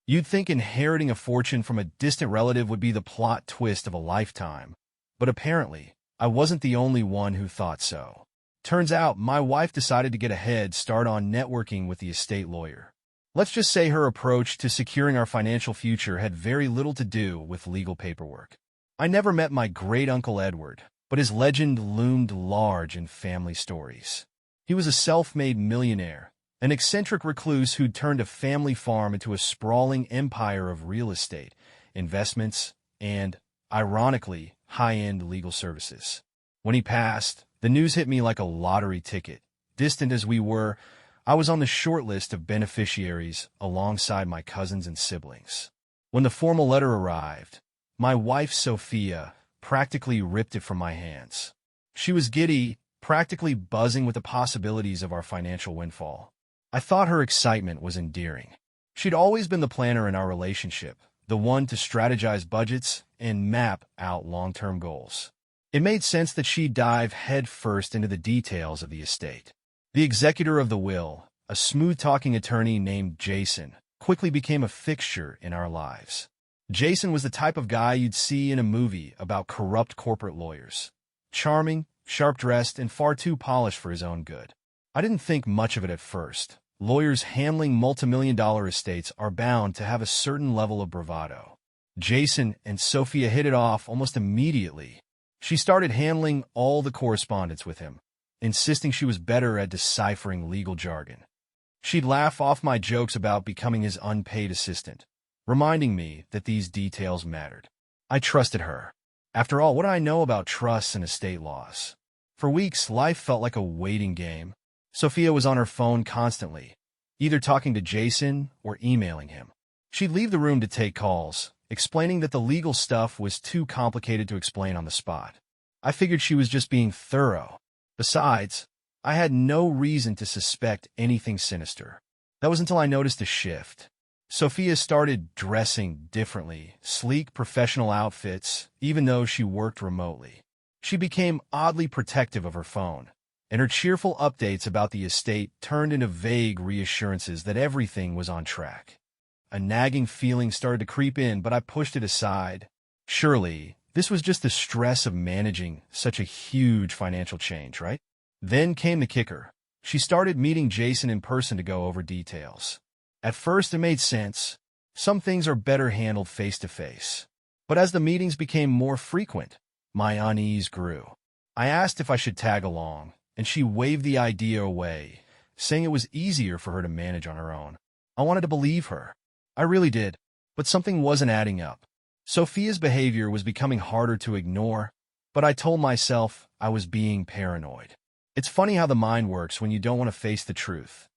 You'd think inheriting a fortune from a distant relative would be the plot twist of a lifetime, but apparently, I wasn't the only one who thought so. Turns out, my wife decided to get a head start on networking with the estate lawyer. Let's just say her approach to securing our financial future had very little to do with legal paperwork. I never met my great-uncle Edward, but his legend loomed large in family stories. He was a self-made millionaire, an eccentric recluse who'd turned a family farm into a sprawling empire of real estate, investments, and, ironically, high-end legal services. When he passed, the news hit me like a lottery ticket. Distant as we were, I was on the short list of beneficiaries alongside my cousins and siblings. When the formal letter arrived, my wife, Sophia, practically ripped it from my hands. She was giddy, practically buzzing with the possibilities of our financial windfall. I thought her excitement was endearing. She'd always been the planner in our relationship, the one to strategize budgets and map out long-term goals. It made sense that she'd dive headfirst into the details of the estate. The executor of the will, a smooth-talking attorney named Jason, quickly became a fixture in our lives. Jason was the type of guy you'd see in a movie about corrupt corporate lawyers. Charming, sharp-dressed, and far too polished for his own good. I didn't think much of it at first. Lawyers handling multimillion-dollar estates are bound to have a certain level of bravado. Jason and Sophia hit it off almost immediately. She started handling all the correspondence with him, insisting she was better at deciphering legal jargon. She'd laugh off my jokes about becoming his unpaid assistant, reminding me that these details mattered. I trusted her. After all, what do I know about trusts and estate laws? For weeks, life felt like a waiting game. Sophia was on her phone constantly, either talking to Jason or emailing him. She'd leave the room to take calls, explaining that the legal stuff was too complicated to explain on the spot. I figured she was just being thorough. Besides, I had no reason to suspect anything sinister. That was until I noticed a shift. Sophia started dressing differently, sleek professional outfits, even though she worked remotely. She became oddly protective of her phone, and her cheerful updates about the estate turned into vague reassurances that everything was on track. A nagging feeling started to creep in, but I pushed it aside. Surely, this was just the stress of managing such a huge financial change, right? Then came the kicker. She started meeting Jason in person to go over details. At first, it made sense. Some things are better handled face-to-face. But as the meetings became more frequent, my unease grew. I asked if I should tag along, and she waved the idea away, saying it was easier for her to manage on her own. I wanted to believe her. I really did. But something wasn't adding up. Sophia's behavior was becoming harder to ignore, but I told myself I was being paranoid. It's funny how the mind works when you don't want to face the truth.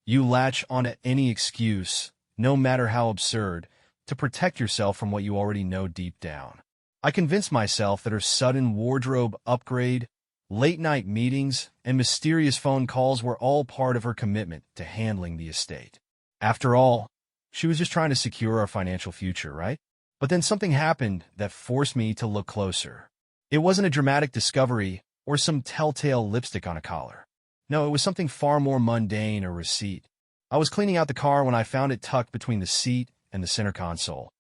You latch onto any excuse, no matter how absurd, to protect yourself from what you already know deep down. I convinced myself that her sudden wardrobe upgrade, late-night meetings, and mysterious phone calls were all part of her commitment to handling the estate. After all, she was just trying to secure our financial future, right? But then something happened that forced me to look closer. It wasn't a dramatic discovery or some telltale lipstick on a collar. No, it was something far more mundane, a receipt. I was cleaning out the car when I found it tucked between the seat and the center console.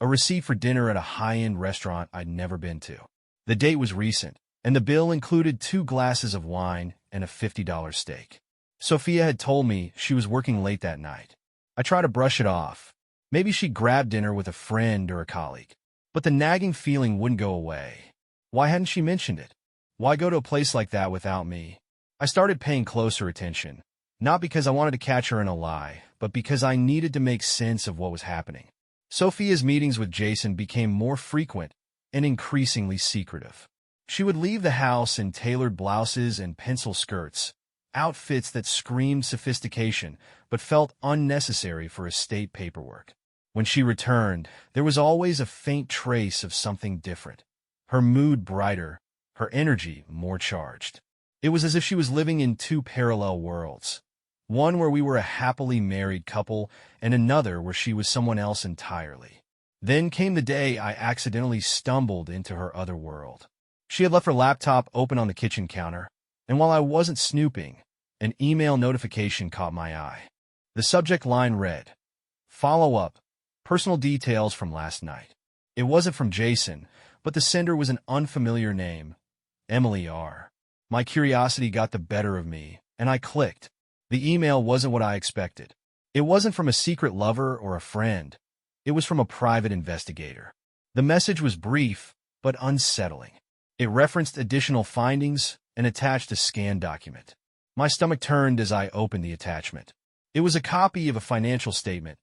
A receipt for dinner at a high-end restaurant I'd never been to. The date was recent, and the bill included 2 glasses of wine and a $50 steak. Sophia had told me she was working late that night. I tried to brush it off. Maybe she grabbed dinner with a friend or a colleague. But the nagging feeling wouldn't go away. Why hadn't she mentioned it? Why go to a place like that without me? I started paying closer attention, not because I wanted to catch her in a lie, but because I needed to make sense of what was happening. Sophia's meetings with Jason became more frequent and increasingly secretive. She would leave the house in tailored blouses and pencil skirts, outfits that screamed sophistication but felt unnecessary for estate paperwork. When she returned, there was always a faint trace of something different. Her mood brighter, her energy more charged. It was as if she was living in 2 parallel worlds. One where we were a happily married couple, and another where she was someone else entirely. Then came the day I accidentally stumbled into her other world. She had left her laptop open on the kitchen counter, and while I wasn't snooping, an email notification caught my eye. The subject line read, "Follow up. Personal details from last night. It wasn't from Jason, but the sender was an unfamiliar name, Emily R. My curiosity got the better of me, and I clicked. The email wasn't what I expected. It wasn't from a secret lover or a friend. It was from a private investigator. The message was brief, but unsettling. It referenced additional findings and attached a scanned document. My stomach turned as I opened the attachment. It was a copy of a financial statement,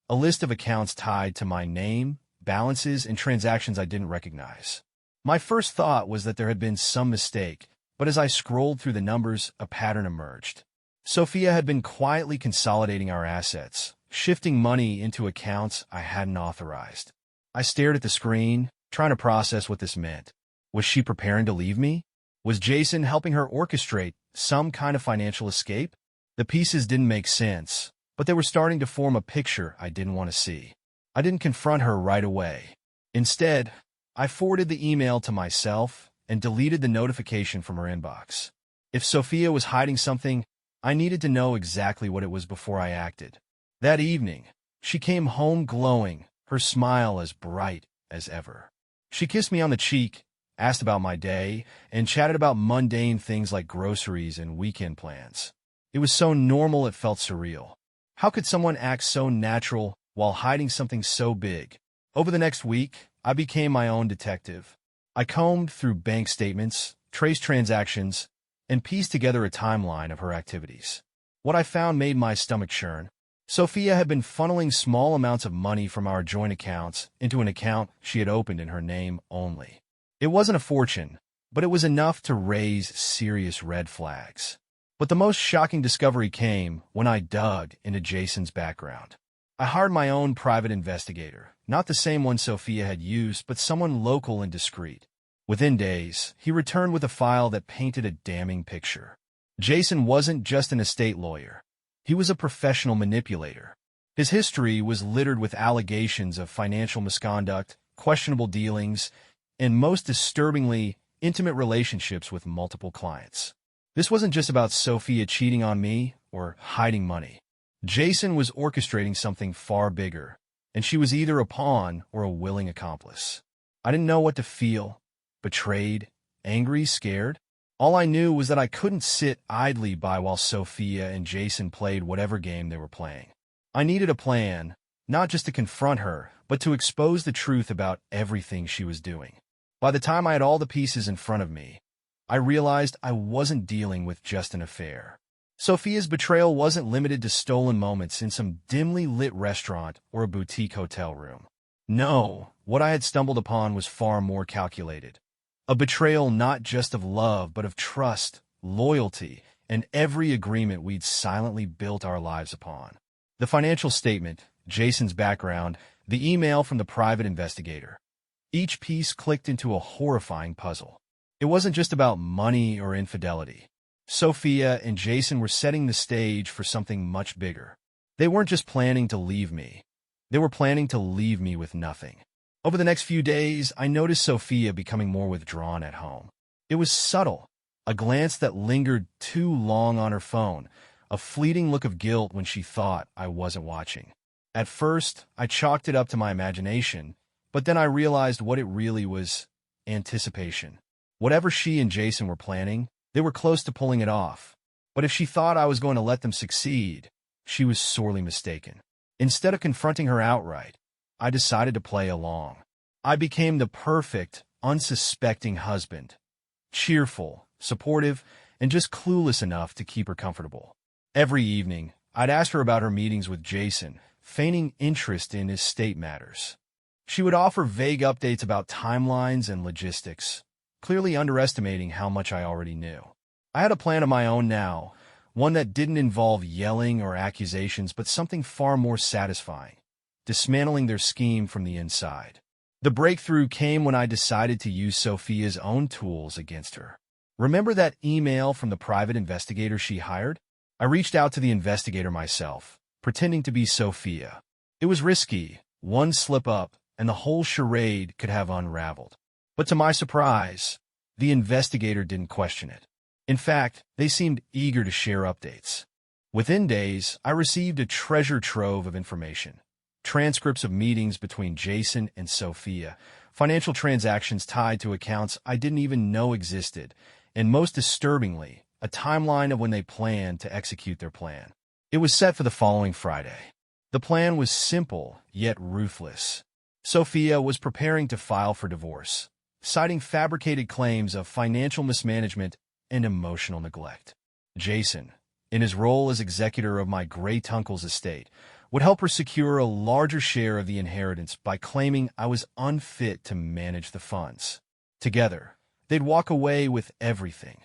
a list of accounts tied to my name, balances, and transactions I didn't recognize. My first thought was that there had been some mistake, but as I scrolled through the numbers, a pattern emerged. Sophia had been quietly consolidating our assets, shifting money into accounts I hadn't authorized. I stared at the screen, trying to process what this meant. Was she preparing to leave me? Was Jason helping her orchestrate some kind of financial escape? The pieces didn't make sense, but they were starting to form a picture I didn't want to see. I didn't confront her right away. Instead, I forwarded the email to myself and deleted the notification from her inbox. If Sophia was hiding something, I needed to know exactly what it was before I acted. That evening, she came home glowing, her smile as bright as ever. She kissed me on the cheek, asked about my day, and chatted about mundane things like groceries and weekend plans. It was so normal it felt surreal. How could someone act so natural while hiding something so big? Over the next week, I became my own detective. I combed through bank statements, traced transactions, and pieced together a timeline of her activities. What I found made my stomach churn. Sophia had been funneling small amounts of money from our joint accounts into an account she had opened in her name only. It wasn't a fortune, but it was enough to raise serious red flags. But the most shocking discovery came when I dug into Jason's background. I hired my own private investigator, not the same one Sophia had used, but someone local and discreet. Within days, he returned with a file that painted a damning picture. Jason wasn't just an estate lawyer. He was a professional manipulator. His history was littered with allegations of financial misconduct, questionable dealings, and most disturbingly, intimate relationships with multiple clients. This wasn't just about Sophia cheating on me or hiding money. Jason was orchestrating something far bigger, and she was either a pawn or a willing accomplice. I didn't know what to feel. Betrayed, angry, scared. All I knew was that I couldn't sit idly by while Sophia and Jason played whatever game they were playing. I needed a plan, not just to confront her, but to expose the truth about everything she was doing. By the time I had all the pieces in front of me, I realized I wasn't dealing with just an affair. Sophia's betrayal wasn't limited to stolen moments in some dimly lit restaurant or a boutique hotel room. No, what I had stumbled upon was far more calculated. A betrayal not just of love, but of trust, loyalty, and every agreement we'd silently built our lives upon. The financial statement, Jason's background, the email from the private investigator. Each piece clicked into a horrifying puzzle. It wasn't just about money or infidelity. Sophia and Jason were setting the stage for something much bigger. They weren't just planning to leave me. They were planning to leave me with nothing. Over the next few days, I noticed Sophia becoming more withdrawn at home. It was subtle, a glance that lingered too long on her phone, a fleeting look of guilt when she thought I wasn't watching. At first, I chalked it up to my imagination, but then I realized what it really was: anticipation. Whatever she and Jason were planning, they were close to pulling it off. But if she thought I was going to let them succeed, she was sorely mistaken. Instead of confronting her outright, I decided to play along. I became the perfect, unsuspecting husband. Cheerful, supportive, and just clueless enough to keep her comfortable. Every evening, I'd ask her about her meetings with Jason, feigning interest in estate matters. She would offer vague updates about timelines and logistics, clearly underestimating how much I already knew. I had a plan of my own now, one that didn't involve yelling or accusations, but something far more satisfying: dismantling their scheme from the inside. The breakthrough came when I decided to use Sophia's own tools against her. Remember that email from the private investigator she hired? I reached out to the investigator myself, pretending to be Sophia. It was risky. One slip up, and the whole charade could have unraveled. But to my surprise, the investigator didn't question it. In fact, they seemed eager to share updates. Within days, I received a treasure trove of information. transcripts of meetings between Jason and Sophia, financial transactions tied to accounts I didn't even know existed, and most disturbingly, a timeline of when they planned to execute their plan. It was set for the following Friday. The plan was simple, yet ruthless. Sophia was preparing to file for divorce, citing fabricated claims of financial mismanagement and emotional neglect. Jason, in his role as executor of my great-uncle's estate, would help her secure a larger share of the inheritance by claiming I was unfit to manage the funds. Together, they'd walk away with everything: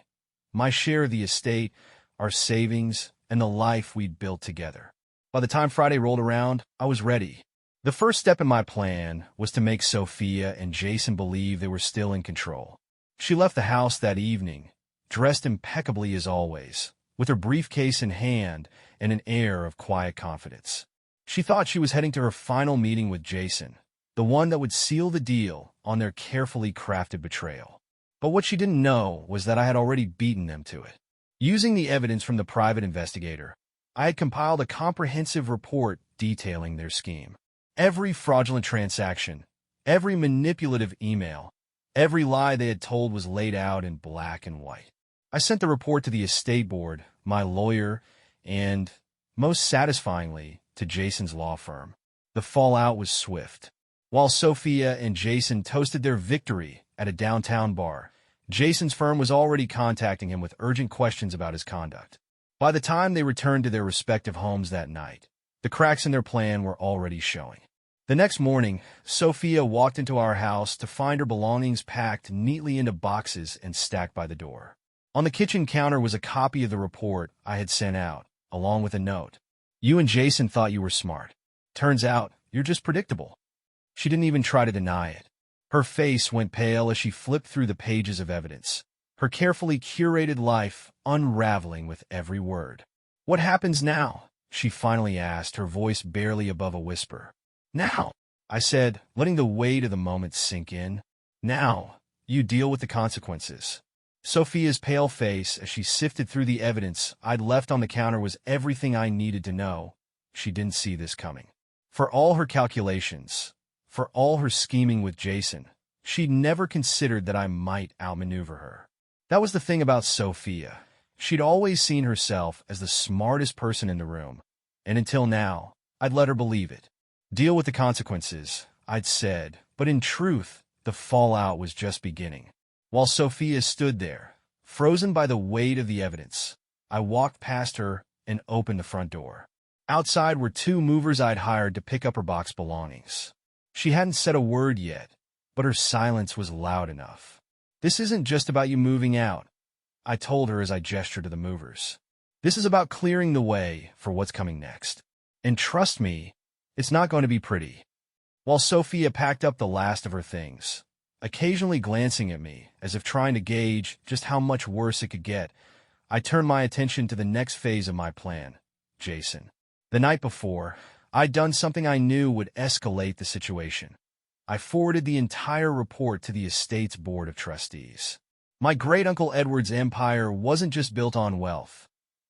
my share of the estate, our savings, and the life we'd built together. By the time Friday rolled around, I was ready. The first step in my plan was to make Sophia and Jason believe they were still in control. She left the house that evening, dressed impeccably as always, with her briefcase in hand and an air of quiet confidence. She thought she was heading to her final meeting with Jason, the one that would seal the deal on their carefully crafted betrayal. But what she didn't know was that I had already beaten them to it. Using the evidence from the private investigator, I had compiled a comprehensive report detailing their scheme. Every fraudulent transaction, every manipulative email, every lie they had told was laid out in black and white. I sent the report to the estate board, my lawyer, and, most satisfyingly, to Jason's law firm. The fallout was swift. While Sophia and Jason toasted their victory at a downtown bar, Jason's firm was already contacting him with urgent questions about his conduct. By the time they returned to their respective homes that night, the cracks in their plan were already showing. The next morning, Sophia walked into our house to find her belongings packed neatly into boxes and stacked by the door. On the kitchen counter was a copy of the report I had sent out, along with a note. "You and Jason thought you were smart. Turns out, you're just predictable." She didn't even try to deny it. Her face went pale as she flipped through the pages of evidence, her carefully curated life unraveling with every word. "What happens now?" she finally asked, her voice barely above a whisper. "Now," I said, letting the weight of the moment sink in. "Now, you deal with the consequences." Sophia's pale face as she sifted through the evidence I'd left on the counter was everything I needed to know. She didn't see this coming. For all her calculations, for all her scheming with Jason, she'd never considered that I might outmaneuver her. That was the thing about Sophia. She'd always seen herself as the smartest person in the room, and until now, I'd let her believe it. Deal with the consequences, I'd said, but in truth, the fallout was just beginning. While Sophia stood there, frozen by the weight of the evidence, I walked past her and opened the front door. Outside were two movers I'd hired to pick up her box belongings. She hadn't said a word yet, but her silence was loud enough. "This isn't just about you moving out," I told her as I gestured to the movers. "This is about clearing the way for what's coming next. And trust me, it's not going to be pretty." While Sophia packed up the last of her things, occasionally glancing at me as if trying to gauge just how much worse it could get, I turned my attention to the next phase of my plan, Jason. The night before, I'd done something I knew would escalate the situation. I forwarded the entire report to the estate's board of trustees. My great-uncle Edward's empire wasn't just built on wealth.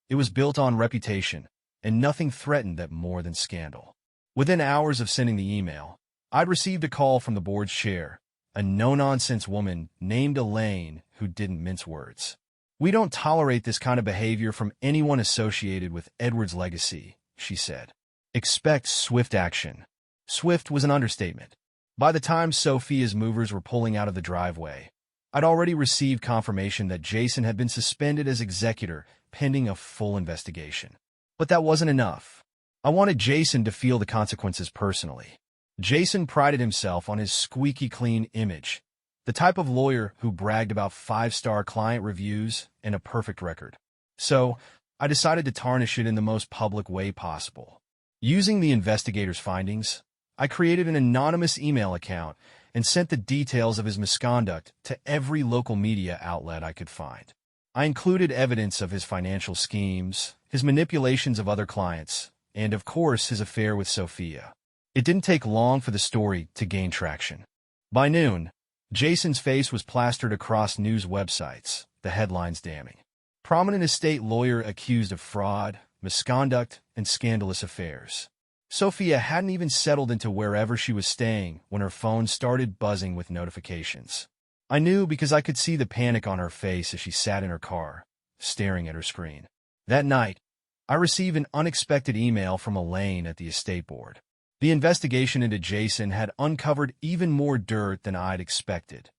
It was built on reputation, and nothing threatened that more than scandal. Within hours of sending the email, I'd received a call from the board's chair, a no-nonsense woman named Elaine who didn't mince words. "We don't tolerate this kind of behavior from anyone associated with Edward's legacy," she said. "Expect swift action." Swift was an understatement. By the time Sophia's movers were pulling out of the driveway, I'd already received confirmation that Jason had been suspended as executor pending a full investigation. But that wasn't enough. I wanted Jason to feel the consequences personally. Jason prided himself on his squeaky clean image, the type of lawyer who bragged about 5-star client reviews and a perfect record. So, I decided to tarnish it in the most public way possible. Using the investigator's findings, I created an anonymous email account and sent the details of his misconduct to every local media outlet I could find. I included evidence of his financial schemes, his manipulations of other clients, and of course his affair with Sophia. It didn't take long for the story to gain traction. By noon, Jason's face was plastered across news websites, the headlines damning. Prominent estate lawyer accused of fraud, misconduct, and scandalous affairs. Sophia hadn't even settled into wherever she was staying when her phone started buzzing with notifications. I knew because I could see the panic on her face as she sat in her car, staring at her screen. That night, I received an unexpected email from Elaine at the estate board. The investigation into Jason had uncovered even more dirt than I'd expected.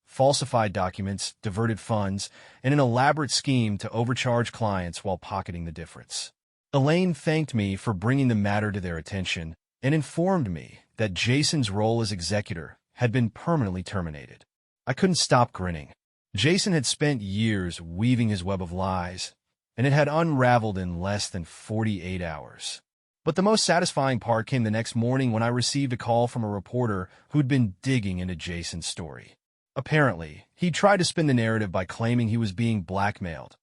Falsified documents, diverted funds, and an elaborate scheme to overcharge clients while pocketing the difference. Elaine thanked me for bringing the matter to their attention and informed me that Jason's role as executor had been permanently terminated. I couldn't stop grinning. Jason had spent years weaving his web of lies, and it had unraveled in less than 48 hours. But the most satisfying part came the next morning when I received a call from a reporter who'd been digging into Jason's story. Apparently, he tried to spin the narrative by claiming he was being blackmailed,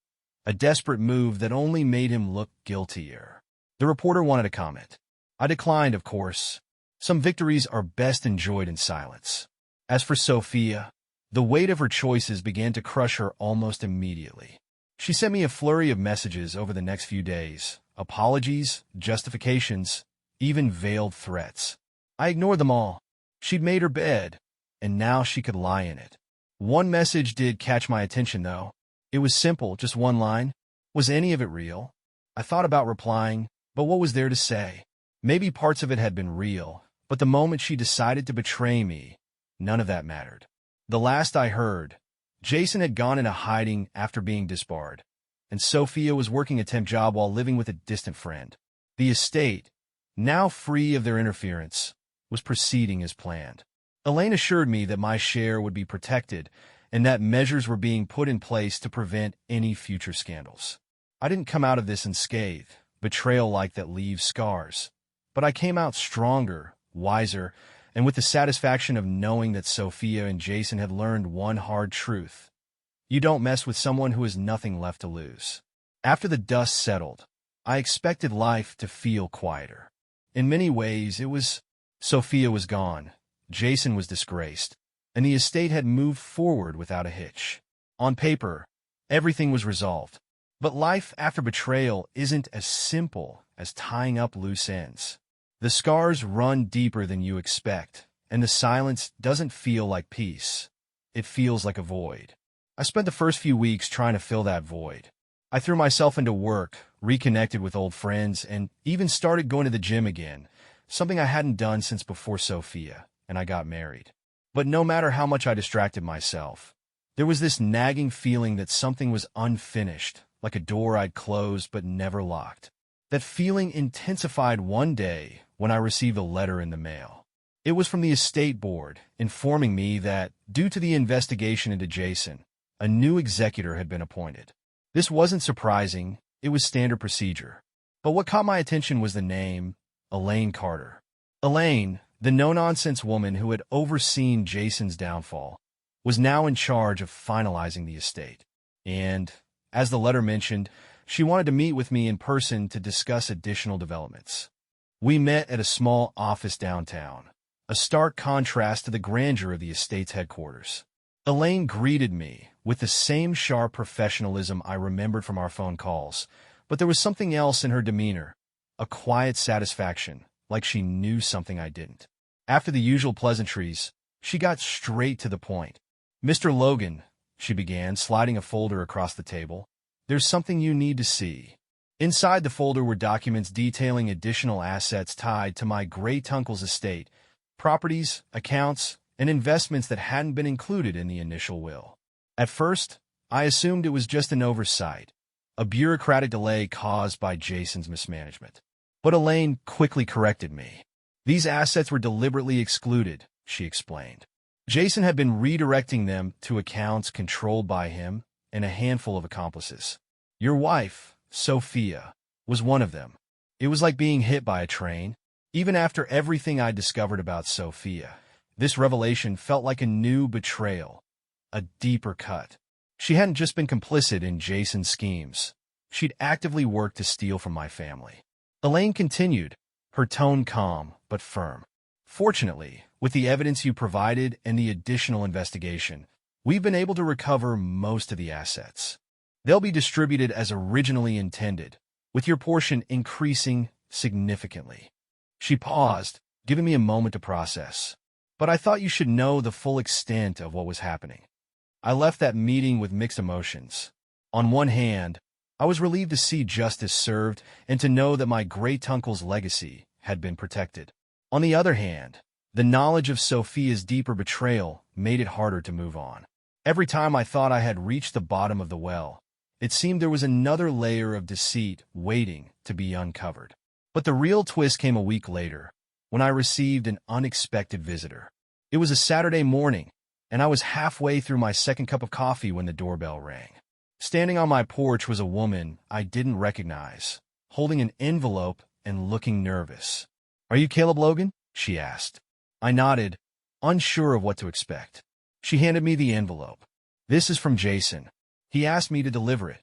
a desperate move that only made him look guiltier. The reporter wanted a comment. I declined, of course. Some victories are best enjoyed in silence. As for Sophia, the weight of her choices began to crush her almost immediately. She sent me a flurry of messages over the next few days, apologies, justifications, even veiled threats. I ignored them all. She'd made her bed, and now she could lie in it. One message did catch my attention, though. It was simple, just one line. Was any of it real? I thought about replying, but what was there to say? Maybe parts of it had been real, but the moment she decided to betray me, none of that mattered. The last I heard, Jason had gone into hiding after being disbarred, and Sophia was working a temp job while living with a distant friend. The estate, now free of their interference, was proceeding as planned. Elaine assured me that my share would be protected and that measures were being put in place to prevent any future scandals. I didn't come out of this unscathed, betrayal like that leaves scars, but I came out stronger, wiser, and with the satisfaction of knowing that Sophia and Jason had learned one hard truth. You don't mess with someone who has nothing left to lose. After the dust settled, I expected life to feel quieter. In many ways, Sophia was gone, Jason was disgraced, and the estate had moved forward without a hitch. On paper, everything was resolved. But life after betrayal isn't as simple as tying up loose ends. The scars run deeper than you expect, and the silence doesn't feel like peace. It feels like a void. I spent the first few weeks trying to fill that void. I threw myself into work, reconnected with old friends, and even started going to the gym again, something I hadn't done since before Sophia and I got married. But no matter how much I distracted myself, there was this nagging feeling that something was unfinished, like a door I'd closed but never locked. That feeling intensified one day when I received a letter in the mail. It was from the estate board, informing me that, due to the investigation into Jason, a new executor had been appointed. This wasn't surprising, it was standard procedure. But what caught my attention was the name, Elaine Carter. Elaine, the no-nonsense woman who had overseen Jason's downfall, was now in charge of finalizing the estate. And, as the letter mentioned, she wanted to meet with me in person to discuss additional developments. We met at a small office downtown, a stark contrast to the grandeur of the estate's headquarters. Elaine greeted me with the same sharp professionalism I remembered from our phone calls, but there was something else in her demeanor, a quiet satisfaction, like she knew something I didn't. After the usual pleasantries, she got straight to the point. "Mr. Logan," she began, sliding a folder across the table, "there's something you need to see." Inside the folder were documents detailing additional assets tied to my great-uncle's estate, properties, accounts, and investments that hadn't been included in the initial will. At first, I assumed it was just an oversight, a bureaucratic delay caused by Jason's mismanagement. But Elaine quickly corrected me. These assets were deliberately excluded, she explained. Jason had been redirecting them to accounts controlled by him and a handful of accomplices. Your wife, Sophia, was one of them. It was like being hit by a train. Even after everything I discovered about Sophia, this revelation felt like a new betrayal, a deeper cut. She hadn't just been complicit in Jason's schemes. She'd actively worked to steal from my family. Elaine continued, her tone calm but firm. Fortunately, with the evidence you provided and the additional investigation, we've been able to recover most of the assets. They'll be distributed as originally intended, with your portion increasing significantly. She paused, giving me a moment to process. But I thought you should know the full extent of what was happening. I left that meeting with mixed emotions. On one hand, I was relieved to see justice served and to know that my great-uncle's legacy had been protected. On the other hand, the knowledge of Sophia's deeper betrayal made it harder to move on. Every time I thought I had reached the bottom of the well, it seemed there was another layer of deceit waiting to be uncovered. But the real twist came a week later, when I received an unexpected visitor. It was a Saturday morning, and I was halfway through my second cup of coffee when the doorbell rang. Standing on my porch was a woman I didn't recognize, holding an envelope and looking nervous. "Are you Caleb Logan?" she asked. I nodded, unsure of what to expect. She handed me the envelope. "This is from Jason. He asked me to deliver it."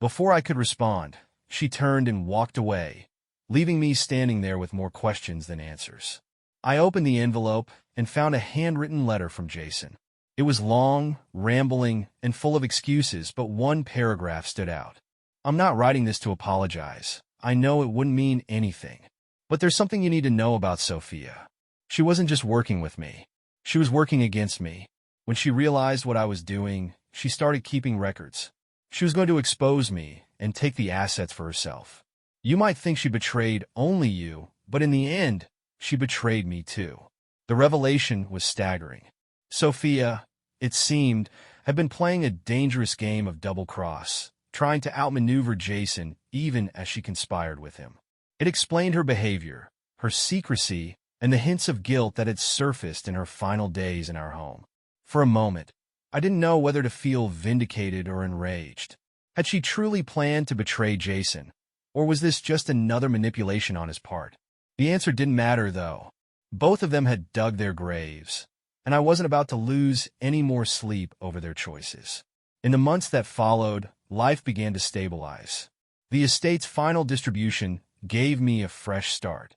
Before I could respond, she turned and walked away, leaving me standing there with more questions than answers. I opened the envelope and found a handwritten letter from Jason. It was long, rambling, and full of excuses, but one paragraph stood out. "I'm not writing this to apologize. I know it wouldn't mean anything. But there's something you need to know about Sophia. She wasn't just working with me. She was working against me. When she realized what I was doing, she started keeping records. She was going to expose me and take the assets for herself. You might think she betrayed only you, but in the end, she betrayed me too." The revelation was staggering. Sophia, it seemed, had been playing a dangerous game of double-cross, trying to outmaneuver Jason even as she conspired with him. It explained her behavior, her secrecy, and the hints of guilt that had surfaced in her final days in our home. For a moment, I didn't know whether to feel vindicated or enraged. Had she truly planned to betray Jason, or was this just another manipulation on his part? The answer didn't matter, though. Both of them had dug their graves, and I wasn't about to lose any more sleep over their choices. In the months that followed, life began to stabilize. The estate's final distribution gave me a fresh start.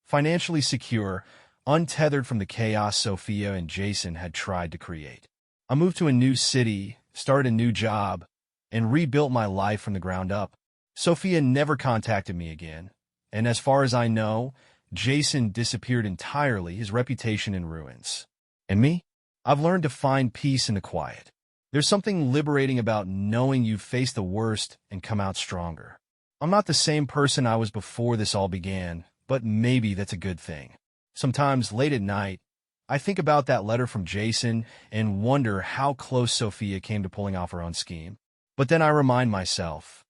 Financially secure, untethered from the chaos Sophia and Jason had tried to create. I moved to a new city, started a new job, and rebuilt my life from the ground up. Sophia never contacted me again, and as far as I know, Jason disappeared entirely, his reputation in ruins. And me? I've learned to find peace in the quiet. There's something liberating about knowing you've faced the worst and come out stronger. I'm not the same person I was before this all began, but maybe that's a good thing. Sometimes, late at night, I think about that letter from Jason and wonder how close Sophia came to pulling off her own scheme. But then I remind myself,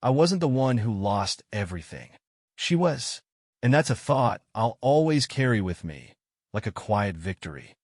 I wasn't the one who lost everything. She was. And that's a thought I'll always carry with me, like a quiet victory.